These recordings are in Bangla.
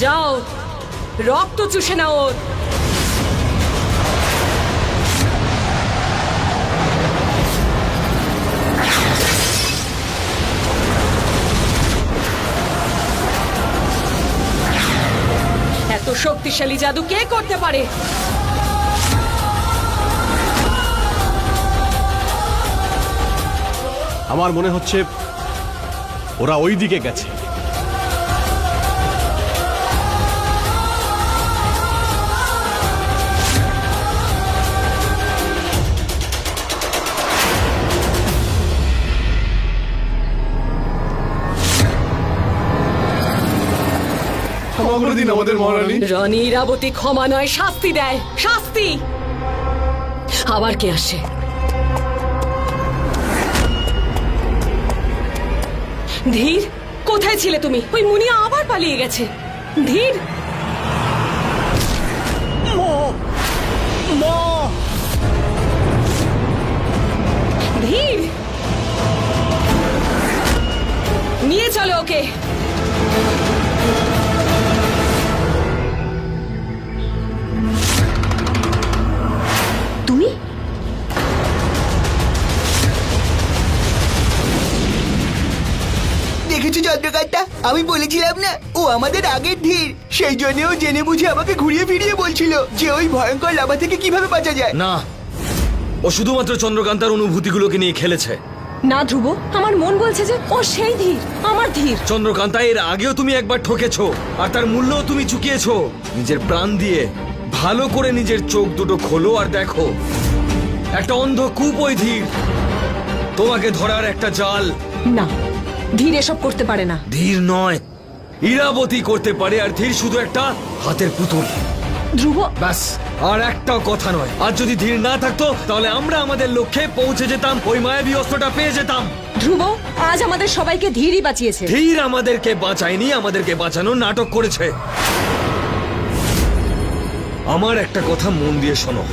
যাও, রক্ত চুষে নাও ওর। এত শক্তিশালী জাদু কে করতে পারে? আমার মনে হচ্ছে ওরা ওই দিকে গেছে। ক্ষমা করে দিন আমাদের মহারানী। রানী ইরাবতী ক্ষমা নয়, শাস্তি দেয়, শাস্তি। আবার কে আসে? ধীর, কোথায় ছিলে তুমি? ওই মুনিয়া আবার পালিয়ে গেছে। ধীর, ধীর, নিয়ে চলো ওকে। তুমি দেখেছো চন্দ্রকান্তা, আমি বলেছিলাম না ও আমাদের আগের ধীর। সেই জন্য ও জেনে বুঝে আমাকে ঘুরিয়ে ফিরিয়ে বলছিল যে ওই ভয়ঙ্কর লাভা থেকে কিভাবে বাঁচা যায়। না, ও শুধুমাত্র চন্দ্রকান্তার অনুভূতিগুলোকে নিয়ে খেলেছে। না ধ্রুব, আমার মন বলছে যে ও সেই ধীর, আমার ধীর। চন্দ্রকান্তা, এর আগেও তুমি একবার ঠকেছো, আর তার মূল্যও তুমি চুকিয়েছো। নিজের প্রাণ দিয়ে ভালো করে নিজের চোখ দুটো খোলো আর দেখো, একটা অন্ধ কূপ ওই ধীর, তোমাকে ধরার একটা জাল। না, ধীর এসব করতে পারে না। ধীর নয়, ইরাবতী করতে পারে, আর ধীর শুধু একটা হাতের পুতুল। ধ্রুব, ব্যাস, আর একটাও কথা নয়। আর যদি ধীর না থাকতো তাহলে আমরা আমাদের লক্ষ্যে পৌঁছে যেতাম, ওই মায়াবী অস্ত্রটা পেয়ে যেতাম। ধ্রুব আজ আমাদের সবাইকে ধীরই বাঁচিয়েছে। ধীর আমাদেরকে বাঁচায়নি, আমাদেরকে বাঁচানোর নাটক করেছে। আমার একটা কথা মন দিয়ে শোনো,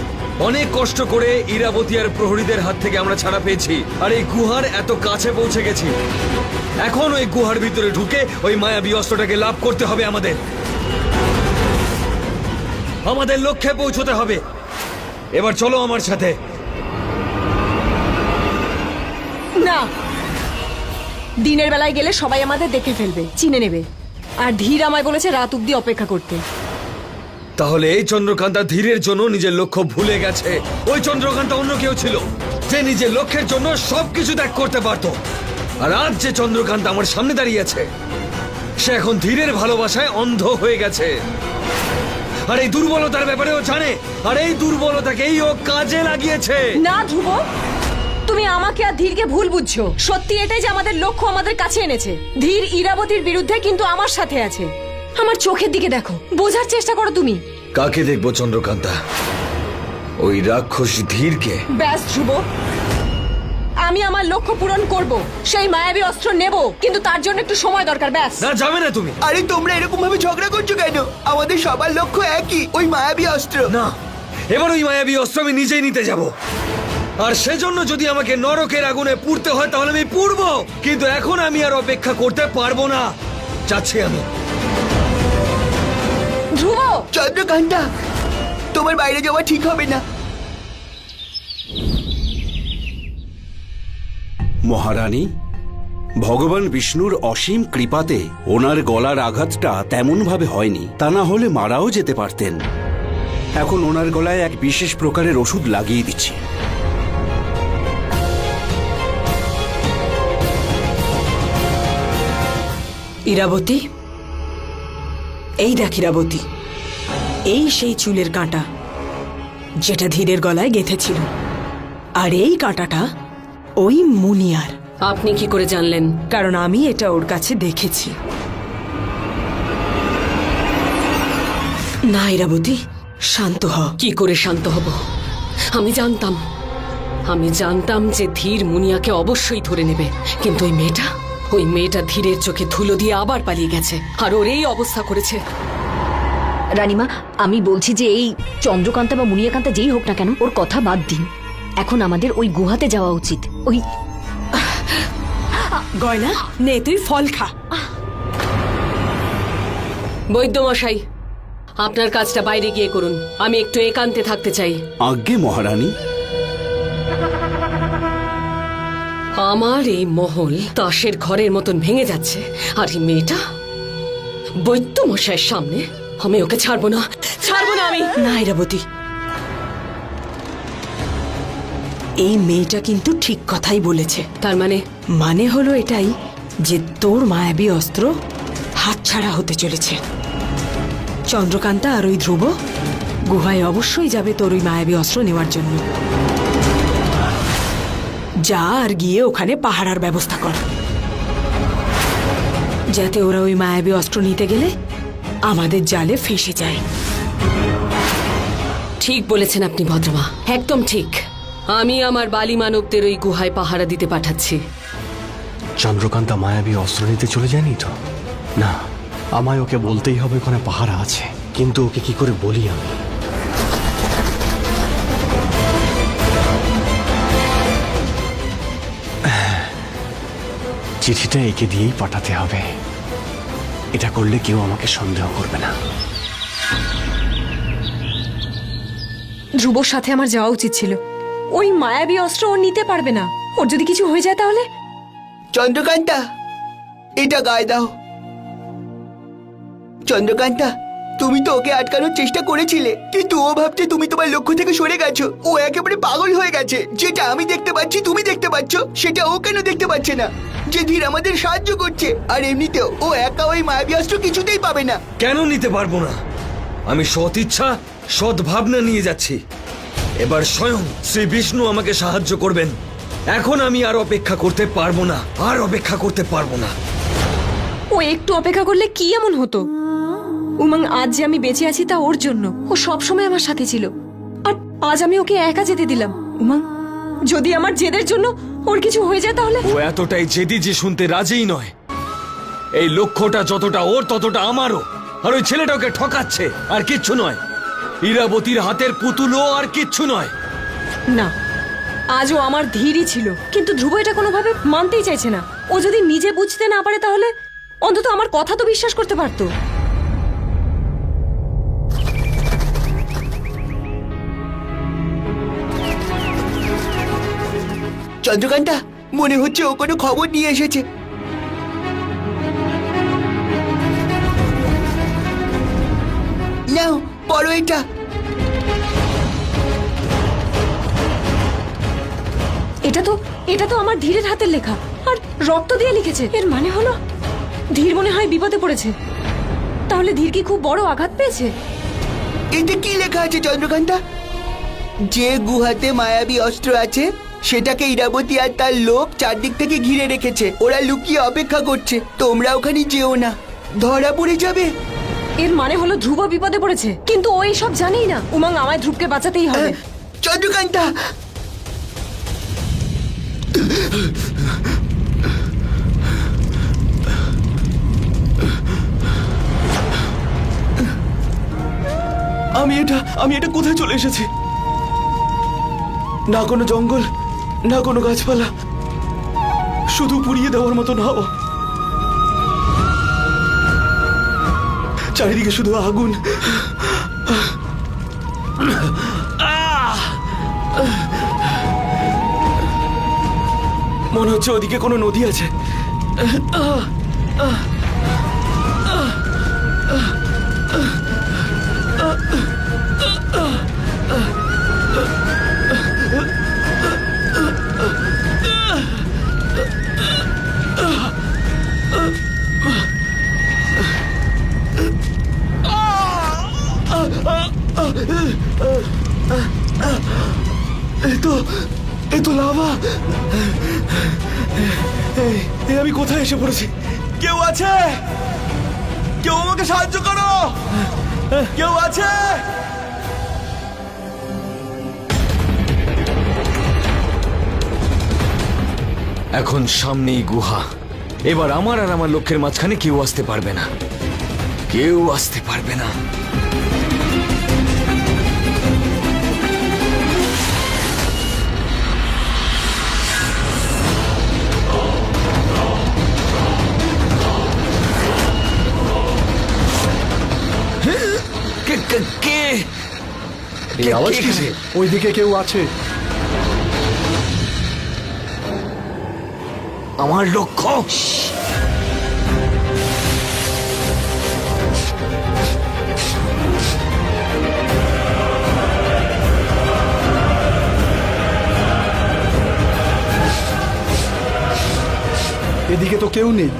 অনেক কষ্ট করে ইরাবতী আর প্রহরীদের হাত থেকে আমরা ছাড়া পেয়েছি, আর এই গুহার এত কাছে পৌঁছে গেছি। এখন ওই গুহার ভিতরে ঢুকে ওই মায়াবী অস্ত্রটাকে লাভ করতে হবে আমাদের। আমাদের লক্ষ্যে পৌঁছতে হবে। এবার চলো আমার সাথে। না, দিনের বেলায় গেলে সবাই আমাদের দেখে ফেলবে, চিনে নেবে। আর ধীর আমায় বলেছে রাত অব্দি অপেক্ষা করতে। তাহলে এই চন্দ্রকান্তা ধীরের জন্য নিজের লক্ষ্য ভুলে গেছে। ওই চন্দ্রকান্তা অন্য কেউ ছিল, যে নিজের লক্ষ্যের জন্য সবকিছু ত্যাগ করতে পারত। আর আজ যে চন্দ্রকান্তা আমার সামনে দাঁড়িয়ে আছে, সে এখন ধীরের ভালোবাসায় অন্ধ হয়ে গেছে। আর এই দুর্বলতার ব্যাপারে ও জানে, আর এই দুর্বলতাকেই ও কাজে লাগিয়েছে। না ধ্রুব, তুমি আমাকে আর ধীরকে ভুল বুঝছো। সত্যি এটাই যে আমাদের লক্ষ্য আমাদের কাছে এনেছে। ধীর ইরাবতীর বিরুদ্ধে, কিন্তু আমার সাথে আছে। আমার চোখের দিকে দেখো, বোঝার চেষ্টা করো তুমি। কাকে দেখবো চন্দ্রকান্তা? ওই রাক্ষস ধীরকে? ব্যাস ধ্রুব, আমি আমার লক্ষ্য পূরণ করব, সেই মায়াবী অস্ত্র নেব, কিন্তু তার জন্য একটু সময় দরকার। ব্যাস। না, যাবে না তুমি। আরে তোমরা এরকম ভাবে ঝগড়া করছো কেন? আমাদের সবার লক্ষ্য একই, ওই মায়াবী অস্ত্র। না, এবার ওই মায়াবী অস্ত্র আমি নিজেই নিতে যাব। আর সেজন্য যদি আমাকে নরকের আগুনে পুড়তে হয় তাহলে আমি পুড়বো, কিন্তু এখন আমি আর অপেক্ষা করতে পারবো না। যাচ্ছি আমি। ধ্রুব! চন্দ্রকান্তা, তোমার বাইরে যাওয়া ঠিক হবে না। মহারানী, ভগবান বিষ্ণুর অসীম কৃপাতে ওনার গলার আঘাতটা তেমন ভাবে হয়নি, তা না হলে মারাও যেতে পারতেন। এখন ওনার গলায় এক বিশেষ প্রকারের ওষুধ লাগিয়ে দিচ্ছি। ইরাবতী, এই দেখ ইরাবতী, এই সেই চুলের কাঁটা যেটা ধীরের গলায় গেঁথেছিল, আর এই কাঁটাটা ওই মুনিয়ার। আপনি কি করে জানলেন? কারণ আমি এটা ওর কাছে দেখেছি। না ইরাবতী, শান্ত হ। কি করে শান্ত হব? আমি জানতাম যে ধীর মুনিয়াকে অবশ্যই ধরে নেবে, কিন্তু ওই মেয়েটা ধীরের চোখে ধুলো দিয়ে আবার পালিয়ে গেছে, আর ওর এই অবস্থা করেছে। রানীমা, আমি বলছি যে এই চন্দ্রকান্তা বা মুনিয়াকান্তা যেই হোক না কেন, ওর কথা বাদ দিন। এখন আমাদের ওই গুহাতে যাওয়া উচিত। ওই গয়না নে, তুই ফল খা। বৈদ্যমশাই, আপনার কাজটা বাইরে গিয়ে করুন, আমি একটু একান্তে থাকতে চাই। আজ্ঞে মহারানী। আমার এই মহল তাসের ঘরের মতন ভেঙে যাচ্ছে, আর এই মেয়েটা বৈদ্যমশাইয়ের সামনে, আমি ওকে ছাড়বো না, ছাড়বো না আমি। না ইরাবতী, এই মেয়েটা কিন্তু ঠিক কথাই বলেছে। তার মানে মানে হলো এটাই যে তোর মায়াবী অস্ত্র হাতছাড়া হতে চলেছে। চন্দ্রকান্তা আর ওই ধ্রুব গুহায় অবশ্যই যাবে তোর ওই মায়াবী অস্ত্র নেওয়ার জন্য। যা আর গিয়ে ওখানে পাহারার ব্যবস্থা কর, যাতে ওরা ওই মায়াবী অস্ত্র নিতে গেলে আমাদের জালে ফেঁসে যায়। ঠিক বলেছেন আপনি ভদ্রমা, একদম ঠিক। আমি আমার বালি মানবদের ওই গুহায় পাহারা দিতে পাঠাচ্ছি। চন্দ্রকান্তা মায়াবী অস্ত্র নিতে চলে যায়নি তো? না, আমায় ওকে বলতেই হবে ওখানে পাহারা আছে, কিন্তু ওকে কি করে বলি আমি? চিঠিটা একে দিয়েই পাঠাতে হবে। এটা করলে কেউ আমাকে সন্দেহ করবে না। ধ্রুবর সাথে আমার যাওয়া উচিত ছিল। ওই মায়াবী অস্ত্র ও নিতে পারবে না। ওর যদি কিছু হয়ে যায় তাহলে? চন্দ্রকান্তা, এটা গায়ে দাও। চন্দ্রকান্তা, তুমি তো ওকে আটকানোর চেষ্টা করেছিলে, কিন্তু ও ভাবছে তুমি তোমার লক্ষ্য থেকে সরে গেছো। ও একেবারে পাগল হয়ে গেছে। যেটা আমি দেখতে পাচ্ছি, তুমি দেখতে পাচ্ছ, সেটা ও কেন দেখতে পাচ্ছে না? যে ধীর আমাদের সাহায্য করছে, আর এমনিতেও ও একা ওই মায়াবী অস্ত্র কিছুতেই পাবে না। কেন নিতে পারবো না? আমি সৎ ইচ্ছা, সৎ ভাবনা নিয়ে যাচ্ছি। এবার স্বয়ং শ্রী বিষ্ণু আমাকে সাহায্য করবেন। এখন আমি আর অপেক্ষা করতে পারবো না, আর অপেক্ষা করতে পারবো না। ও একটু অপেক্ষা করলে কি এমন হতো? উমং, আজ যে আমি বেঁচে আছি তা ওর জন্য। ও সব সময় আমার সাথে ছিল, আর আজ আমি ওকে একা যেতে দিলাম। উমং, যদি আমার জেদের জন্য ওর কিছু হয়ে যায় তাহলে? ও এতটাই জেদি যে শুনতে রাজিই নয়। এই লক্ষ্যটা যতটা ওর ততটা আমারও। আর ওই ছেলেটাকে ঠকাচ্ছে, আর কিচ্ছু নয়। ইরাবতীর হাতের পুতুলও আর কিচ্ছু নয়। না, আজও আমার ধীরই ছিল, কিন্তু ধ্রুব এটা কোনোভাবে মানতেই চাইছে না। ও যদি নিজে বুঝতে না পারে তাহলে অন্তত আমার কথা তো বিশ্বাস করতে পারতো। চন্দ্রকান্তা, মনে হচ্ছে ও কোনো খবর নিয়ে এসেছে। নাও, পড়ো এটা। এটা তো আমার ধীরের হাতের লেখা, আর রক্ত দিয়ে লিখেছে। এর মানে হলো ধীর মনে হয় বিপদে পড়েছে। তাহলে ধীর কি খুব বড় আঘাত পেয়েছে? এতে কি লেখা আছে চন্দ্রকান্তা? যে গুহাতে মায়াবী অস্ত্র আছে সেটাকে ইরাবতী আর তার লোক চারদিক থেকে ঘিরে রেখেছে। ওরা লুকিয়ে অপেক্ষা করছে। তোমরা ওখানে যেও না, ধরা পড়ে যাবে। এর মানে হলো ধ্রুব বিপদে পড়েছে, কিন্তু ও সব জানেই না। উমং, আমায় ধ্রুবকে বাঁচাতেই হবে। চন্দ্রকান্তা, আমি এটা কোথায় চলে এসেছি? না কোনো জঙ্গল, না কোনো গাছপালা, শুধু পুড়িয়ে দেওয়ার মতন হাওয়া। চারিদিকে শুধু আগুন। মনে হচ্ছে ওদিকে কোনো নদী আছে। এ তো লাভা। আমি কোথায় এসে পড়েছি? কেউ আছে? কেউ আমাকে সাহায্য করো, কেউ আছে? এখন সামনেই গুহা। এবার আমার আর আমার লক্ষ্যের মাঝখানে কেউ আসতে পারবে না, কেউ আসতে পারবে না। কে এই আওয়াজ কে কিসে? এখানে? ওইদিকে কেউ আছে? আমার লক্ষ্য এদিকে তো কেউ নেই।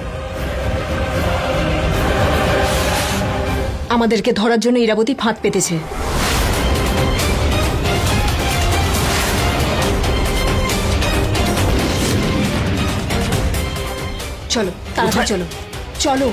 আমাদেরকে ধরার জন্য ইরাবতী ফাঁদ পেতেছে। চলো তাড়াতাড়ি চলো চলো।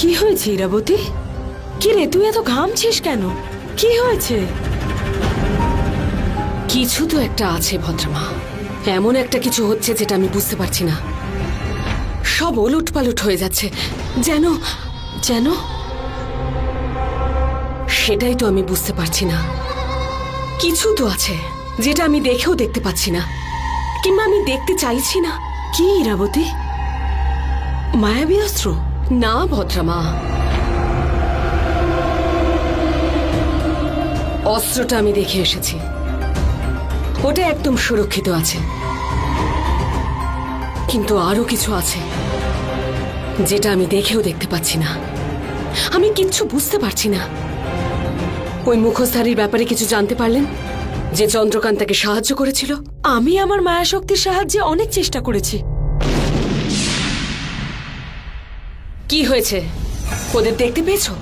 কি হয়েছে ইরাবতী? কি রে, তুই এত ঘামছিস কেন? কি হয়েছে? কিছু তো একটা আছে ভদ্রমা। এমন একটা কিছু হচ্ছে যেটা আমি বুঝতে পারছি না। সব ওলট পালট হয়ে যাচ্ছে, যেন যেন সেটাই তো আমি বুঝতে পারছি না। কিছু তো আছে যেটা আমি দেখেও দেখতে পাচ্ছি না, কিংবা আমি দেখতে চাইছি না। কি ইরাবতী? মায়াবী অস্ত্র? না ভদ্রমা, অস্ত্রটা আমি দেখে এসেছি, ওটা একদম সুরক্ষিত আছে। কিন্তু আরো কিছু আছে যেটা আমি দেখেও দেখতে পাচ্ছি না। আমি কিচ্ছু বুঝতে পারছি না। ওই মুখোশধারীর ব্যাপারে কিছু জানতে পারলেন, যে চন্দ্রকান্তাকে সাহায্য করেছিল? আমি আমার মায়াশক্তির সাহায্যে অনেক চেষ্টা করেছি। কি হয়েছে? ওদের দেখতে পেয়েছো?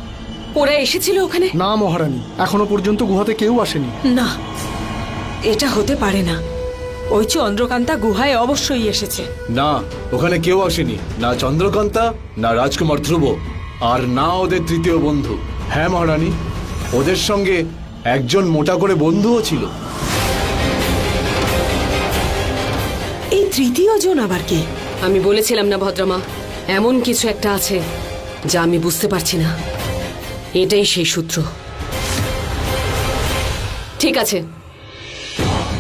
ওরা এসেছিল ওখানে? না মহারানী, এখনো পর্যন্ত গুহাতে কেউ আসেনি। না, এটা হতে পারে না। ওই চন্দ্রকান্তা গুহায় অবশ্যই এসেছে। না, ওখানে কেউ আসেনি। না চন্দ্রকান্তা, না রাজকুমার ধ্রুব, আর না ওদের তৃতীয় বন্ধু। হ্যাঁ মহারানী, ওদের সঙ্গে একজন মোটা করে বন্ধুও ছিল। এই তৃতীয় জন আবার কে? আমি বলেছিলাম না ভদ্রমা, এমন কিছু একটা আছে যা আমি বুঝতে পারছি না। এটাই সেই সূত্র। ঠিক আছে,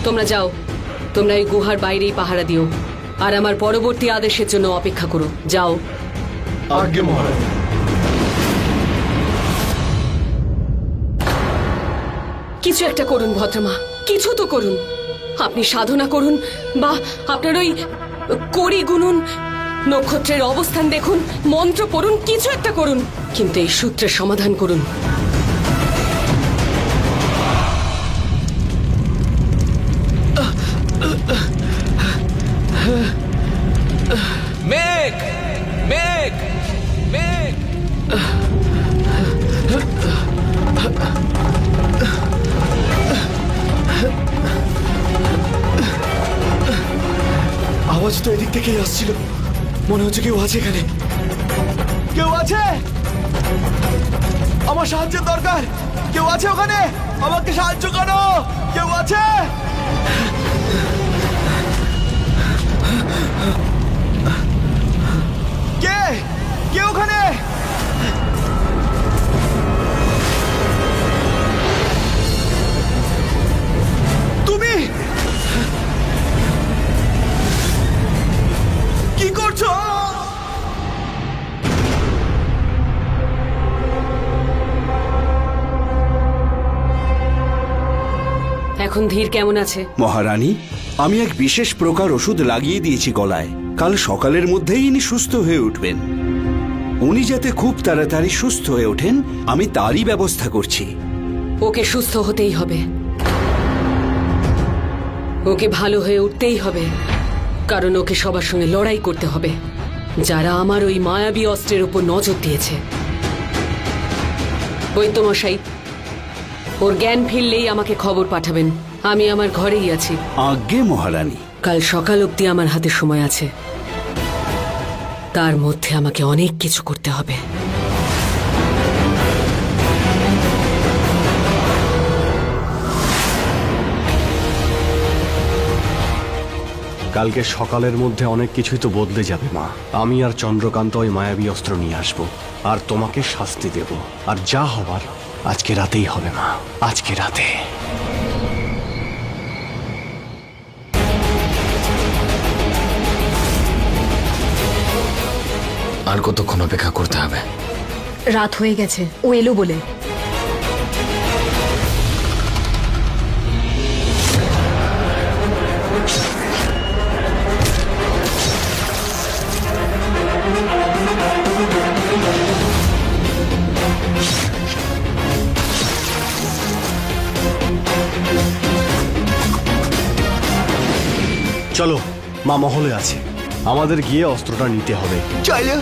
তোমরা যাও, তোমরা এই গুহার বাইরেই পাহারা দিও, আর আমার পরবর্তী আদেশের জন্য অপেক্ষা করো। যাও। আজ্ঞে মহারানী। কিছু একটা করুন ভদ্রমা, কিছু তো করুন। আপনি সাধনা করুন, বা আপনার ওই কড়ি গুনুন, নক্ষত্রের অবস্থান দেখুন, মন্ত্র পড়ুন, কিছু একটা করুন, কিন্তু এই সূত্রের সমাধান করুন। মেঘ মেঘ মেঘ আওয়াজ তো এদিক থেকেই আসছিল। মনে হচ্ছে কেউ আছে এখানে। কেউ আছে? আমার সাহায্যের দরকার। কেউ আছে ওখানে? আমাকে সাহায্য করো। কেউ আছে? কে? কে ওখানে? তুমি কি করছো? এখন ধীর কেমন আছে? মহারানী, আমি এক বিশেষ প্রকার ওষুধ লাগিয়ে দিয়েছি গলায়। কাল সকালের মধ্যেই ইনি সুস্থ হয়ে উঠবেন। উনি যাতে খুব তাড়াতাড়ি সুস্থ হয়ে ওঠেন, আমি তারই ব্যবস্থা করছি। ওকে সুস্থ হতেই হবে, ওকে ভালো হয়ে উঠতেই হবে, কারণ ওকে সবার সঙ্গে লড়াই করতে হবে, যারা আমার ওই মায়াবী অস্ত্রের উপর নজর দিয়েছে। বৈদ্যমশাই, ওর জ্ঞান ফিরলেই আমাকে খবর পাঠাবেন। আমি আমার ঘরেই আছি। আজ্ঞে মহারানী। কাল সকাল অবধি আমার হাতে সময় আছে, তার মধ্যে আমাকে অনেক কিছু করতে হবে। কালকে সকালের মধ্যে অনেক কিছুই তো বদলে যাবে মা। আমি আর চন্দ্রকান্ত ওই মায়াবী অস্ত্র নিয়ে আসবো আর তোমাকে শাস্তি দেব। আর যা হবার আজকে রাতেই হবে মা, আজকে রাতে। আর কতক্ষণ অপেক্ষা করতে হবে? রাত হয়ে গেছে, ও এলো বলে। চলো, মা মহলে আছে, আমাদের গিয়ে অস্ত্রটা নিতে হবে। চলো।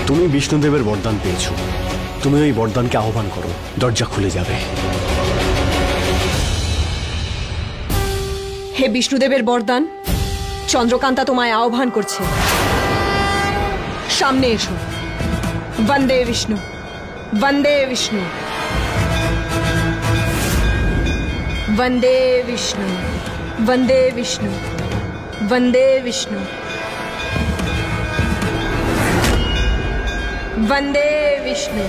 তুমি বিষ্ণুদেবের বরদান পেয়েছো, তুমি ওই বরদানকে আহ্বান করো, দরজা খুলে যাবে। হে বিষ্ণুদেবের বরদান, চন্দ্রকান্তা তোমায় আহ্বান করছে, সামনে এসো। বন্দে বিষ্ণু, বন্দে বিষ্ণু, বন্দে বিষ্ণু, বন্দে বিষ্ণু, বন্দে বিষ্ণু, বন্দে বিষ্ণু।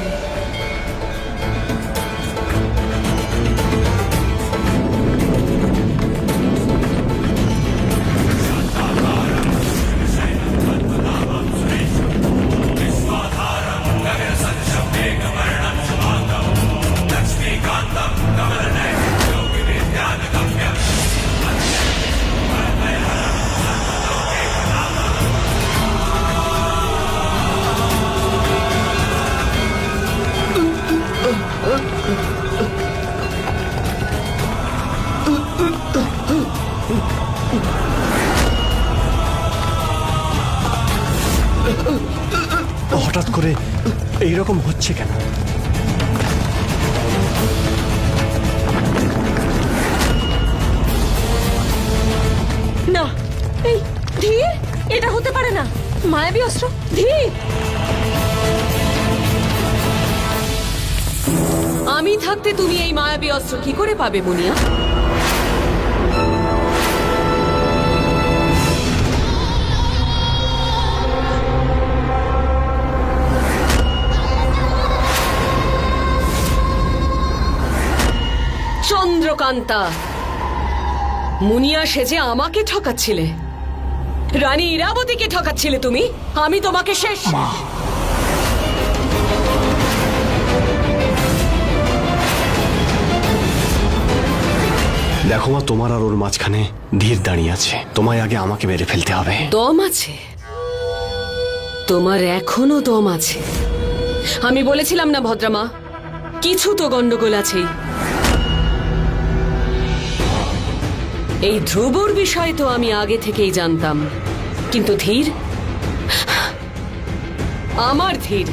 হঠাৎ করে এইরকম হচ্ছে কেন? না, এই ধীর, এটা হতে পারে না। মায়াবী অস্ত্র, ধীর। আমি থাকতে তুমি এই মায়াবী অস্ত্র কি করে পাবে মুনিয়া? চন্দ্রকান্তা, মুনিয়া সেজে আমাকে ঠকাচ্ছিলে, রানী ইরাবতীকে ঠকাচ্ছিলে তুমি। আমি তোমাকে শেষ। দেখো মা, তোমার আর ওর মাঝখানে ধীর দাঁড়িয়ে আছে, তোমায় আগে আমাকে মেরে ফেলতে হবে। দম আছে তোমার, এখনো দম আছে। আমি বলেছিলাম না ভদ্রমা, কিছু তো গন্ডগোল আছেই। এই ধ্রুবর বিষয় তো আমি আগে থেকেই জানতাম, কিন্তু ধীর, আমার ধীর,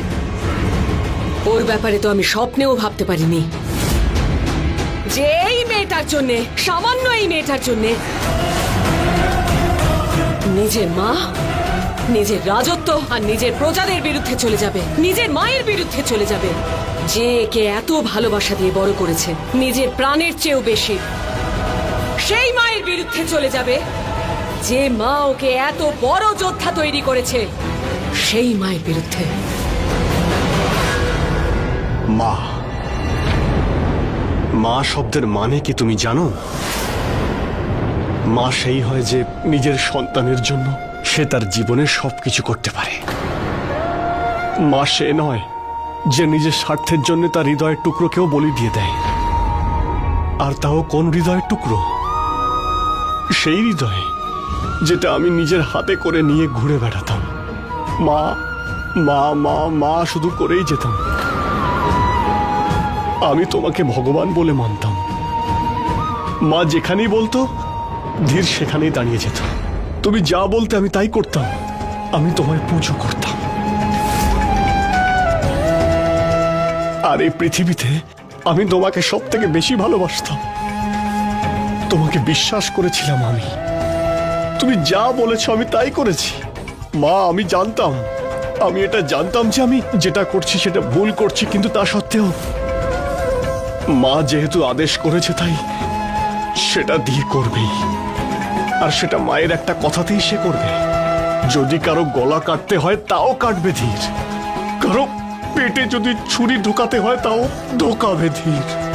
ওর ব্যাপারে তো আমি স্বপ্নেও ভাবতে পারিনি যে এই মেয়েটার জন্যে, সামান্য এই মেয়েটার জন্যে নিজের মা, নিজের রাজত্ব আর নিজের প্রজাদের বিরুদ্ধে চলে যাবে, নিজের মায়ের বিরুদ্ধে চলে যাবে, যে একে এত ভালোবাসা দিয়ে বড় করেছে, নিজের প্রাণের চেয়েও বেশি। সেই মায়ের বিরুদ্ধে চলে যাবে, যে মা ওকে এত বড় যোদ্ধা তৈরি করেছে, সেই মায়ের বিরুদ্ধে। মা, মা শব্দের মানে কি তুমি জানো? মা সেই হয় যে নিজের সন্তানের জন্য সে তার জীবনে সবকিছু করতে পারে। মা সে নয় যে নিজের স্বার্থের জন্য তার হৃদয়ের টুকরোকেও বলি দিয়ে দেয়। আর তাও কোন হৃদয়ের টুকরো? সেই হৃদয় যেটা আমি নিজের হাতে করে নিয়ে ঘুরে বেড়াতাম। মা, মা মা মা শুধু করেই যেতাম। আমি তোমাকে ভগবান বলে মানতাম। মা যেখানেই বলতো ধীর সেখানেই দাঁড়িয়ে যেত। তুমি যা বলতে আমি তাই করতাম। আমি তোমায় পুজো করতাম। আর এই পৃথিবীতে আমি তোমাকে সব থেকে বেশি ভালোবাসতাম। তোমাকে বিশ্বাস করেছিলাম আমি। তুমি যা বলেছ আমি তাই করেছি। মা আমি জানতাম, আমি এটা জানতাম যে আমি যেটা করছি সেটা ভুল করছি, কিন্তু তা সত্ত্বেও মা যেহেতু আদেশ করেছে তাই সেটা দিয়ে করবেই। আর সেটা মায়ের একটা কথাতেই সে করবে। যদি কারো গলা কাটতে হয় তাও কাটবে ধীর, কারো পেটে যদি ছুরি ঢোকাতে হয় তাও ঢোকাবে ধীর।